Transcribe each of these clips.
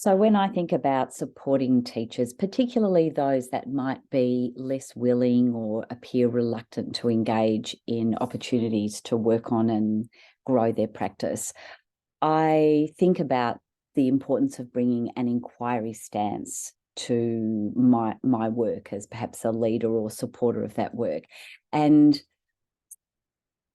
So when I think about supporting teachers, particularly those that might be less willing or appear reluctant to engage in opportunities to work on and grow their practice, I think about the importance of bringing an inquiry stance to my work as perhaps a leader or supporter of that work. And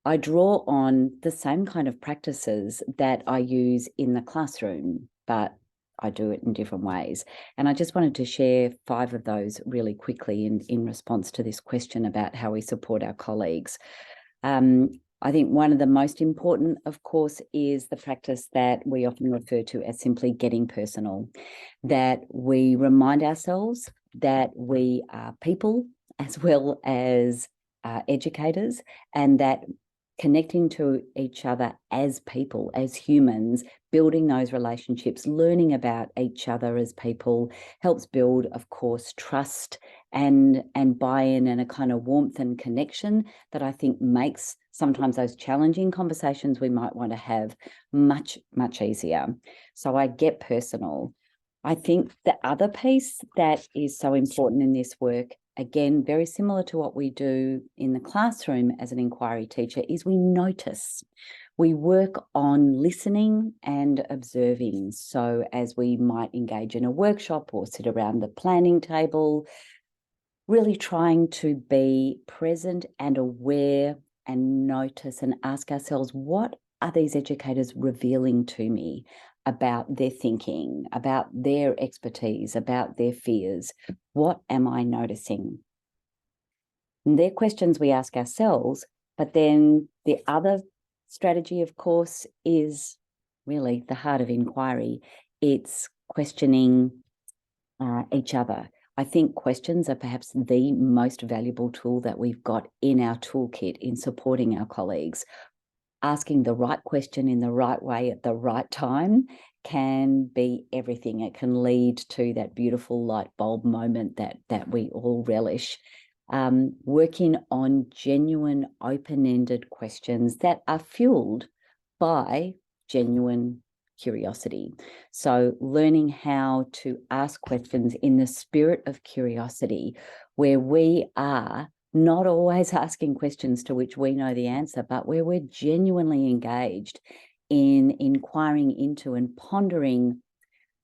I draw on the same kind of practices that I use in the classroom, but I do it in different ways. And I just wanted to share 5 of those really quickly in response to this question about how we support our colleagues. I think one of the most important, of course, is the practice that we often refer to as simply getting personal, that we remind ourselves that we are people as well as educators, and that connecting to each other as people, as humans, building those relationships, learning about each other as people helps build, of course, trust and buy-in and a kind of warmth and connection that I think makes sometimes those challenging conversations we might want to have much, much easier. So I get personal. I think the other piece that is so important in this work, again, very similar to what we do in the classroom as an inquiry teacher, is we notice. We work on listening and observing. So as we might engage in a workshop or sit around the planning table, really trying to be present and aware and notice and ask ourselves, what are these educators revealing to me about their thinking, about their expertise, about their fears? What am I noticing? And they're questions we ask ourselves, but then the other strategy, of course, is really the heart of inquiry. It's questioning each other. I think questions are perhaps the most valuable tool that we've got in our toolkit in supporting our colleagues. Asking the right question in the right way at the right time can be everything. It can lead to that beautiful light bulb moment that we all relish. Working on genuine, open-ended questions that are fueled by genuine curiosity. So learning how to ask questions in the spirit of curiosity, where we are not always asking questions to which we know the answer, but where we're genuinely engaged in inquiring into and pondering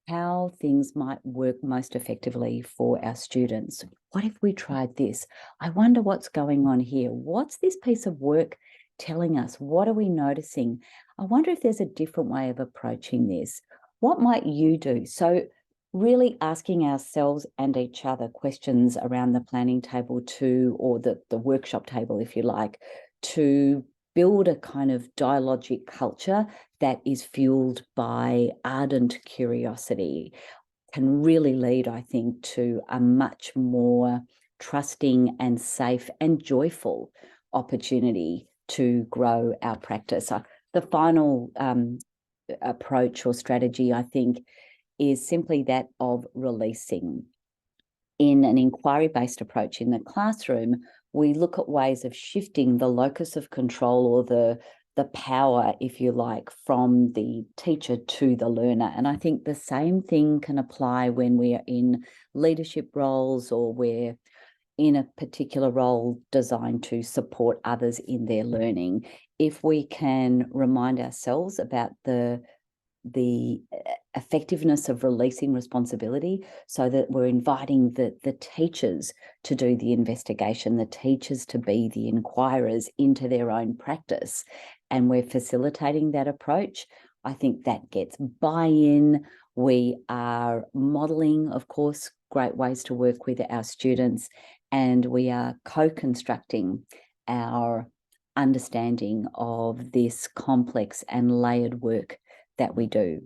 how things might work most effectively for our students. What if we tried this? I wonder what's going on here. What's this piece of work telling us? What are we noticing? I wonder if there's a different way of approaching this. What might you do? So really asking ourselves and each other questions around the planning table or the workshop table, if you like, to build a kind of dialogic culture that is fueled by ardent curiosity can really lead, I think, to a much more trusting and safe and joyful opportunity to grow our practice. The final approach or strategy, I think, is simply that of releasing. In an inquiry-based approach in the classroom, we look at ways of shifting the locus of control or the power, if you like, from the teacher to the learner. And I think the same thing can apply when we are in leadership roles or we're in a particular role designed to support others in their learning. If we can remind ourselves about the effectiveness of releasing responsibility, so that we're inviting the teachers to do the investigation, the teachers to be the inquirers into their own practice, and we're facilitating that approach, I think that gets buy-in. We are modelling, of course, great ways to work with our students, and we are co-constructing our understanding of this complex and layered work that we do.